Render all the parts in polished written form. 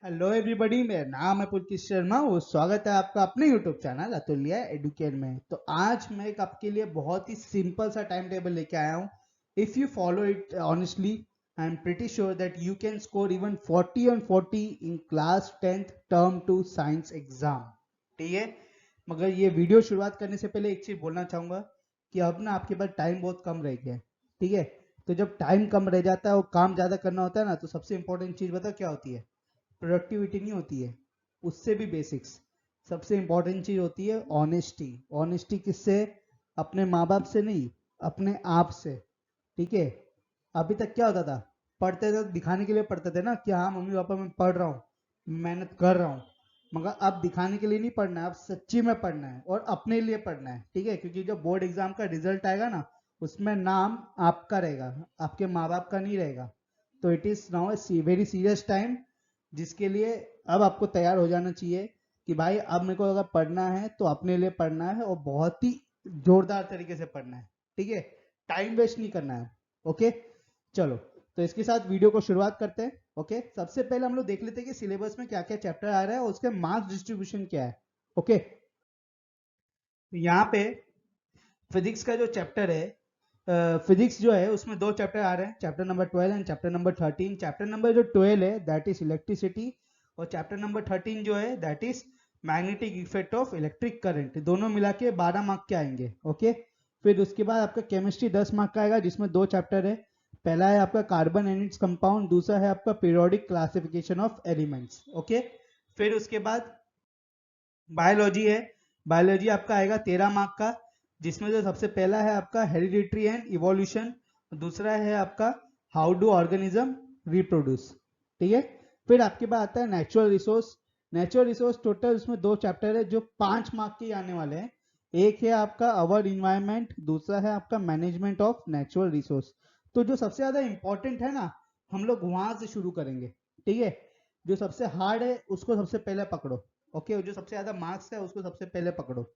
Hello everybody, मेरा नाम है पुलकित शर्मा और स्वागत है आपका अपने यूट्यूब चैनल अतुल्य एडुकेट में। तो आज मैं एक आपके लिए बहुत ही सिंपल सा टाइम टेबल लेके आया हूँ। If you follow it honestly, I am pretty sure that you can score even 40 on 40 in class 10th term 2 science exam. ठीक है, मगर ये वीडियो शुरुआत करने से पहले एक चीज बोलना चाहूंगा कि अब ना आपके पास टाइम बहुत कम रह गया है। ठीक है, तो जब टाइम कम रह जाता है और काम ज्यादा करना होता है ना, तो सबसे इंपॉर्टेंट चीज बता क्या होती है? प्रोडक्टिविटी नहीं होती है, उससे भी बेसिक्स। सबसे इंपॉर्टेंट चीज होती है ऑनेस्टी। ऑनेस्टी किससे? अपने माँ बाप से नहीं, अपने आप से। ठीक है, अभी तक क्या होता था? पढ़ते थे तो दिखाने के लिए पढ़ते थे ना कि हाँ मम्मी पापा मैं पढ़ रहा हूँ, मेहनत कर रहा हूँ। मगर अब दिखाने के लिए नहीं पढ़ना है, अब सच्ची में पढ़ना है और अपने लिए पढ़ना है। ठीक है, क्योंकि जब बोर्ड एग्जाम का रिजल्ट आएगा ना, उसमें नाम आपका रहेगा, आपके माँ बाप का नहीं रहेगा। तो it is now a very serious time, जिसके लिए अब आपको तैयार हो जाना चाहिए कि भाई अब मेरे को अगर पढ़ना है तो अपने लिए पढ़ना है और बहुत ही जोरदार तरीके से पढ़ना है। ठीक है, टाइम वेस्ट नहीं करना है। ओके, चलो, तो इसके साथ वीडियो को शुरुआत करते हैं। ओके, सबसे पहले हम लोग देख लेते हैं कि सिलेबस में क्या क्या चैप्टर आ रहा है और उसके मार्क्स डिस्ट्रीब्यूशन क्या है। ओके, तो यहाँ पे फिजिक्स का जो चैप्टर है, फिजिक्स जो है उसमें दो चैप्टर आ रहे हैं, chapter number 12 and chapter number 13। Chapter number जो 12 है दैट इज इलेक्ट्रिसिटी, और चैप्टर नंबर 13 जो है that is magnetic effect of electric current. दोनों मिला के 12 मार्क के आएंगे। ओके, फिर उसके बाद आपका केमिस्ट्री 10 मार्क का आएगा, जिसमें दो चैप्टर है। पहला है आपका कार्बन एंड इट्स कंपाउंड, दूसरा है आपका periodic classification of elements. Okay, फिर उसके बाद बायोलॉजी है। बायोलॉजी आपका आएगा 13 मार्क का, जिसमें जो सबसे पहला है आपका हेरिडिटरी एंड इवोल्यूशन, दूसरा है आपका हाउ डू ऑर्गेनिज्म रिप्रोड्यूस। ठीक है, फिर आपके पास आता है natural resource. Natural resource total उसमें दो चैप्टर है जो 5 मार्क के आने वाले हैं। एक है आपका अवर इन्वायरमेंट, दूसरा है आपका मैनेजमेंट ऑफ नेचुरल रिसोर्स। तो जो सबसे ज्यादा इंपॉर्टेंट है ना, हम लोग वहां से शुरू करेंगे। ठीक है, जो सबसे हार्ड है उसको सबसे पहले पकड़ो। ओके, जो सबसे ज्यादा मार्क्स है उसको सबसे पहले पकड़ो।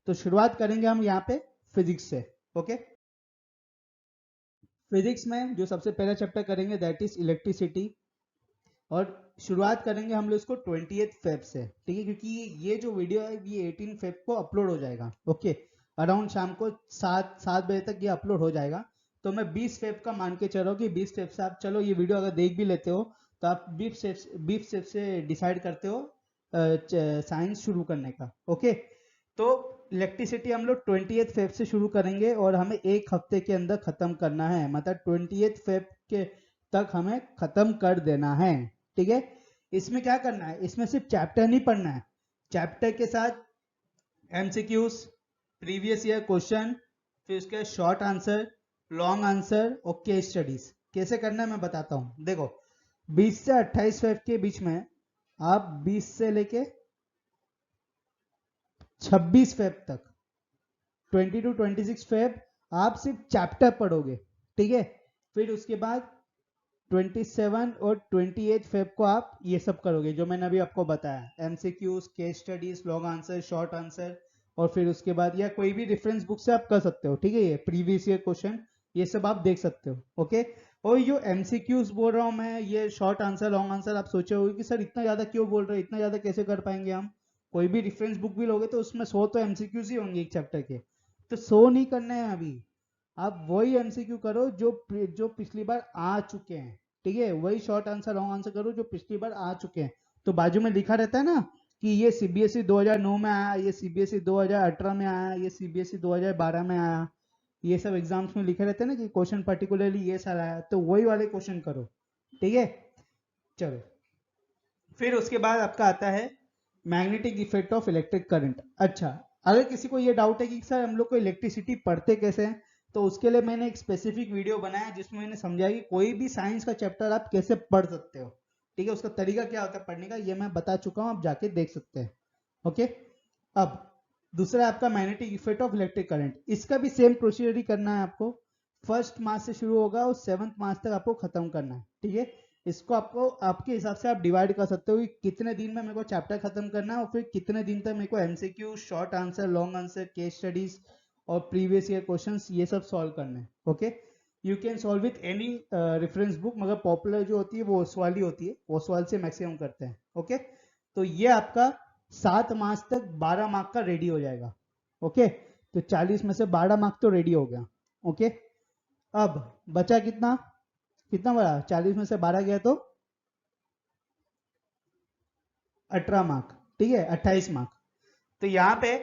तो शुरुआत करेंगे हम यहाँ पे फिजिक्स से। ओके, फिजिक्स में जो सबसे पहला चैप्टर करेंगे दैट इज इलेक्ट्रिसिटी, और शुरुआत करेंगे हम लोग इसको 20th फेब से। ठीक है, क्योंकि ये जो वीडियो है ये 18 फेब को अपलोड हो जाएगा। ओके, अराउंड शाम को 7 बजे तक ये अपलोड हो जाएगा। तो मैं 20 फेब का मान के चल रहा हूँ कि 20 फेब से आप, चलो ये वीडियो अगर देख भी लेते हो तो आप 20 फेब से डिसाइड करते हो साइंस शुरू करने का। ओके, तो इलेक्ट्रिसिटी हम लोग 20th फेब से शुरू करेंगे और हमें एक हफ्ते के अंदर खत्म करना है, मतलब 20th फेब के तक हमें खत्म कर देना है। ठीक है, इसमें क्या करना है, इसमें सिर्फ चैप्टर नहीं पढ़ना है, चैप्टर के साथ एमसीक्यूज, प्रीवियस ईयर क्वेश्चन, फिर उसके शॉर्ट आंसर, लॉन्ग आंसर और केस स्टडीज। कैसे करना है मैं बताता हूँ। देखो, 20 से 28 फेब के बीच में आप 20 से लेके 26 फेब तक, 20 to 26 फेब आप सिर्फ चैप्टर पढ़ोगे। ठीक है, फिर उसके बाद 27 और 28 फेब को आप ये सब करोगे जो मैंने अभी आपको बताया, MCQs, case studies, long answer, short answer, और फिर उसके बाद या कोई भी रेफरेंस बुक से आप कर सकते हो। ठीक है, ये प्रीवियस ईयर क्वेश्चन ये सब आप देख सकते हो। ओके, और ये एमसीक्यूज बोल रहा हूँ मैं, ये शॉर्ट आंसर, लॉन्ग आंसर, आप सोचे होगे कि सर इतना ज्यादा क्यों बोल रहे हैं, इतना ज्यादा कैसे कर पाएंगे हम? कोई भी रेफरेंस बुक भी लोगे तो उसमें 100 तो एमसीक्यूज ही होंगे एक चैप्टर के, तो 100 नहीं करने हैं अभी। आप वही एमसीक्यू करो जो जो पिछली बार आ चुके हैं। ठीक है, वही शॉर्ट आंसर, लॉन्ग आंसर करो जो पिछली बार आ चुके हैं। तो बाजू में लिखा रहता है ना कि ये सीबीएसई 2009 में आया, ये सीबीएसई 2018 में आया, ये सीबीएसई 2012 में आया, ये सब एग्जाम्स में लिखे रहते हैं ना कि क्वेश्चन पर्टिकुलरली ये साल आया, तो वही वाले क्वेश्चन करो। ठीक है, चलो, फिर उसके बाद आपका आता है magnetic effect of electric current. अच्छा, अगर किसी को ये डाउट है कि सर हम लोग को इलेक्ट्रिसिटी पढ़ते कैसे हैं, तो उसके लिए मैंने एक स्पेसिफिक वीडियो बनाया जिसमें मैंने समझाया कि कोई भी साइंस का चैप्टर आप कैसे पढ़ सकते हो। ठीक है, उसका तरीका क्या होता है पढ़ने का ये मैं बता चुका हूं, आप जाके देख सकते हैं। ओके, अब दूसरा आपका magnetic effect of electric current, इसका भी सेम प्रोसीजर ही करना है आपको। 1st मार्च से शुरू होगा और 7th मार्च तक आपको खत्म करना है। ठीक है, इसको आपको आपके हिसाब से आप डिवाइड कर सकते हो कि कितने दिन में मेरे को चैप्टर खत्म करना है और फिर कितने दिन तक मेरे को MCQ, short answer, long answer, case studies और प्रीवियस ईयर क्वेश्चंस ये सब सॉल्व करने हैं। Okay, you can solve with any reference book, मगर पॉपुलर जो होती है वो ओसवाल ही होती है, ओसवाल से मैक्सिमम करते हैं। ओके, तो ये आपका 7 मार्क्स तक 12 मार्क का रेडी हो जाएगा। ओके, तो 40 में से 12 मार्क तो रेडी हो गया। ओके, अब बचा कितना, कितना बड़ा, 40 में से 12 गया तो 18 मार्क, ठीक है, 28 मार्क। तो यहाँ पे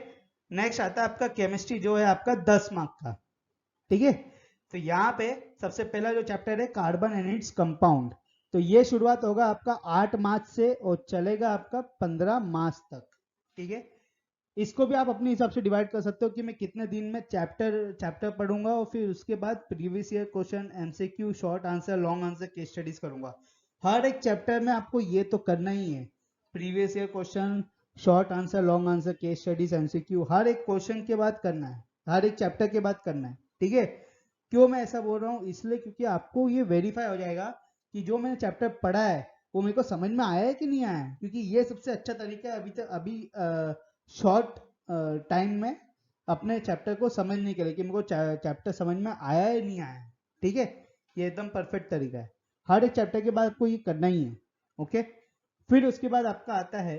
नेक्स्ट आता है आपका केमिस्ट्री, जो है आपका 10 मार्क का, ठीक है। तो यहाँ पे सबसे पहला जो चैप्टर है कार्बन एंड इट्स कंपाउंड, तो ये शुरुआत होगा आपका 8 मार्च से और चलेगा आपका 15 मार्च तक, ठीक है। इसको भी आप अपने हिसाब से डिवाइड कर सकते हो कि मैं कितने दिन में चैप्टर पढ़ूंगा, और फिर उसके बाद previous year question, MCQ, short answer, long answer, case studies करूंगा। हर एक चैप्टर में आपको ये तो करना ही है, previous year question, short answer, long answer, case studies, MCQ, हर एक क्वेश्चन के बाद करना है, हर एक चैप्टर के बाद करना है, ठीक है। क्यों मैं ऐसा बोल रहा हूँ, इसलिए क्योंकि आपको ये वेरीफाई हो जाएगा कि जो मैंने चैप्टर पढ़ा है वो मेरे को समझ में आया है कि नहीं आया है, क्योंकि ये सबसे अच्छा तरीका है अभी शॉर्ट टाइम में अपने चैप्टर को समझने के लिए कि मेरे को चैप्टर समझ में आया है नहीं आया है, ठीक है। ये एकदम परफेक्ट तरीका है, हर एक चैप्टर के बाद आपको ये करना ही है। ओके, फिर उसके बाद आपका आता है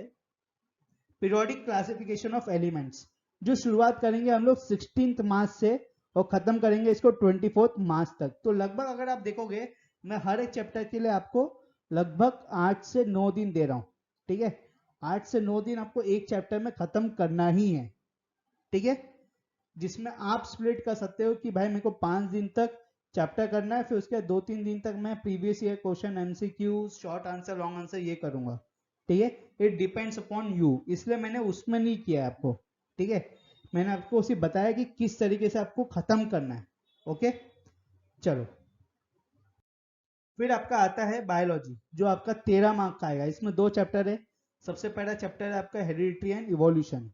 पीरियोडिक क्लासिफिकेशन ऑफ एलिमेंट्स, जो शुरुआत करेंगे हम लोग 16 मार्च से और खत्म करेंगे इसको 24 मार्च तक। तो लगभग अगर आप देखोगे मैं हर एक चैप्टर के लिए आपको लगभग 8 से 9 दिन दे रहा हूं, ठीक है। 8 से 9 दिन आपको एक चैप्टर में खत्म करना ही है, ठीक है, जिसमें आप स्प्लिट कर सकते हो कि भाई मेरे को 5 दिन तक चैप्टर करना है, फिर उसके 2-3 दिन तक मैं previous year question, MCQ, short answer, long answer ये करूंगा, ठीक है। इट डिपेंड्स अपॉन यू, इसलिए मैंने उसमें नहीं किया है आपको, ठीक है। मैंने आपको सिर्फ बताया कि किस तरीके से आपको खत्म करना है। ओके, चलो फिर आपका आता है बायोलॉजी, जो आपका 13 मार्क का आएगा। इसमें 2 चैप्टर है। सबसे पहला चैप्टर है आपका हेरिडिटी एंड इवोल्यूशन,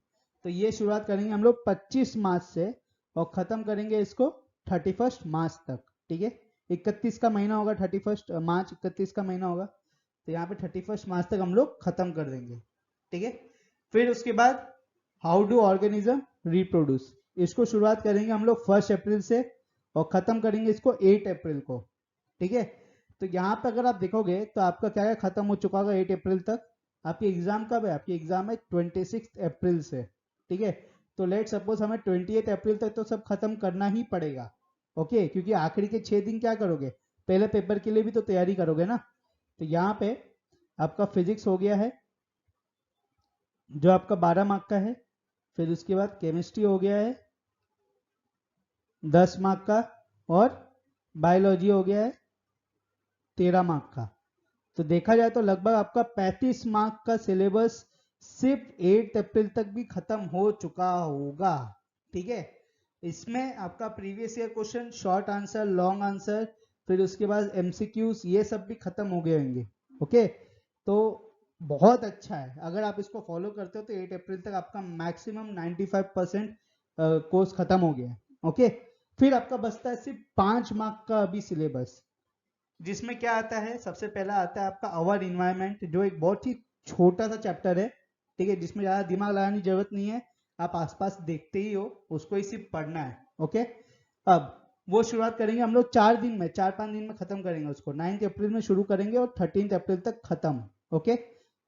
तो ये शुरुआत करेंगे हम लोग 25 मार्च से और खत्म करेंगे इसको 31 मार्च तक, ठीक है। 31 का महीना होगा, 31 मार्च 31 का महीना होगा, तो यहाँ पे 31 मार्च तक हम लोग खत्म कर देंगे, ठीक है। फिर उसके बाद हाउ डू ऑर्गेनिज्म रिप्रोड्यूस, इसको शुरुआत करेंगे हम लोग 1 अप्रैल से और खत्म करेंगे इसको 8 अप्रैल को, ठीक है। तो यहाँ पे अगर आप देखोगे तो आपका क्या है, खत्म हो चुका होगा 8 अप्रैल तक। आपकी एग्जाम कब है, आपकी एग्जाम है 26 अप्रैल से, ठीक है। तो लेट सपोज हमें 28 अप्रैल तक तो सब खत्म करना ही पड़ेगा, ओके, क्योंकि आखिरी के 6 दिन क्या करोगे, पहले पेपर के लिए भी तो तैयारी करोगे ना। तो यहाँ पे आपका फिजिक्स हो गया है जो आपका 12 मार्क का है, फिर उसके बाद केमिस्ट्री हो गया है 10 मार्क का, और बायोलॉजी हो गया है 13 मार्क का। तो देखा जाए तो लगभग आपका 35 मार्क का सिलेबस सिर्फ 8 अप्रैल तक भी खत्म हो चुका होगा, ठीक है। इसमें आपका previous year question, short answer, long answer, फिर उसके बाद एमसीक्यूज, ये सब भी खत्म हो गए होंगे। ओके, तो बहुत अच्छा है, अगर आप इसको फॉलो करते हो तो 8 अप्रैल तक आपका मैक्सिमम 95% कोर्स खत्म हो गया। ओके, फिर आपका बचता है सिर्फ 5 मार्क का अभी सिलेबस, जिसमें क्या आता है, सबसे पहला आता है आपका अवर इन्वायरमेंट, जो एक बहुत ही छोटा सा चैप्टर है, ठीक है, जिसमें ज्यादा दिमाग लगाने की जरूरत नहीं है, आप आसपास देखते ही हो, उसको ही सिर्फ पढ़ना है। ओके, अब वो शुरुआत करेंगे हम लोग 4 दिन में, 4-5 दिन में खत्म करेंगे उसको, 9 अप्रैल में शुरू करेंगे और 13 अप्रैल तक खत्म। ओके,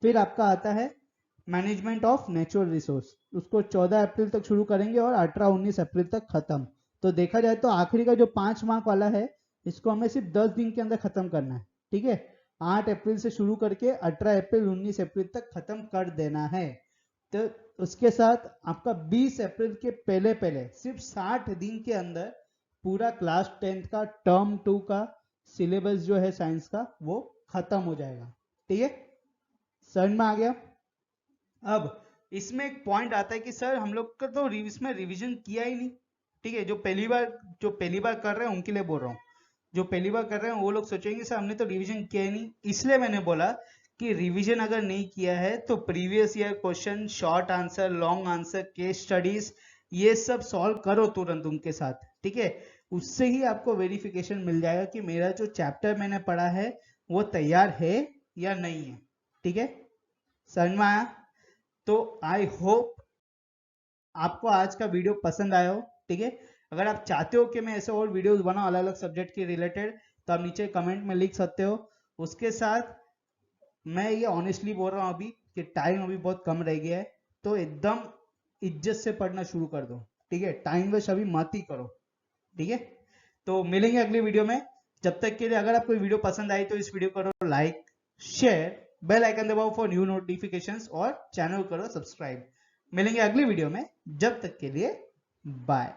फिर आपका आता है मैनेजमेंट ऑफ नेचुरल रिसोर्स, उसको 14 अप्रैल तक शुरू करेंगे और 18-19 अप्रैल तक खत्म। तो देखा जाए तो आखिरी का जो 5 मार्क वाला है, इसको हमें सिर्फ 10 दिन के अंदर खत्म करना है, ठीक है। 8 अप्रैल से शुरू करके 18 अप्रैल 19 अप्रैल तक खत्म कर देना है। तो उसके साथ आपका 20 अप्रैल के पहले पहले सिर्फ 60 दिन के अंदर पूरा क्लास 10th का टर्म 2 का सिलेबस जो है साइंस का वो खत्म हो जाएगा, ठीक है। समझ में आ गया। अब इसमें एक पॉइंट आता है कि सर हम लोग का तो इसमें रिवीजन किया ही नहीं, ठीक है। जो पहली बार कर रहे हैं उनके लिए बोल रहा हूँ, जो पहली बार कर रहे हैं वो लोग सोचेंगे सर हमने तो रिवीजन किया ही नहीं। इसलिए मैंने बोला कि रिवीजन अगर नहीं किया है तो previous year question, short answer, long answer, case studies, ये सब सॉल्व करो तुरंत उनके साथ, ठीक है। उससे ही आपको वेरिफिकेशन मिल जाएगा कि मेरा जो चैप्टर मैंने पढ़ा है वो तैयार है या नहीं है, ठीक है। समझ में आया। तो आई होप आपको आज का वीडियो पसंद आया हो, ठीक है। अगर आप चाहते हो कि मैं ऐसे और वीडियोस बनाऊं अलग अलग सब्जेक्ट के रिलेटेड, तो आप नीचे कमेंट में लिख सकते हो। उसके साथ मैं ये ऑनेस्टली बोल रहा हूँ अभी कि टाइम अभी बहुत कम रह गया है, तो एकदम इज्जत से पढ़ना शुरू कर दो, ठीक है? टाइम वेस्ट अभी मत ही करो, ठीक है? तो मिलेंगे अगली वीडियो में। जब तक के लिए अगर आपको वीडियो पसंद आई तो इस वीडियो को करो लाइक, शेयर, बेल आइकन दबाओ फॉर न्यू नोटिफिकेशंस और चैनल करो सब्सक्राइब। मिलेंगे अगली वीडियो में, जब तक के लिए बाय।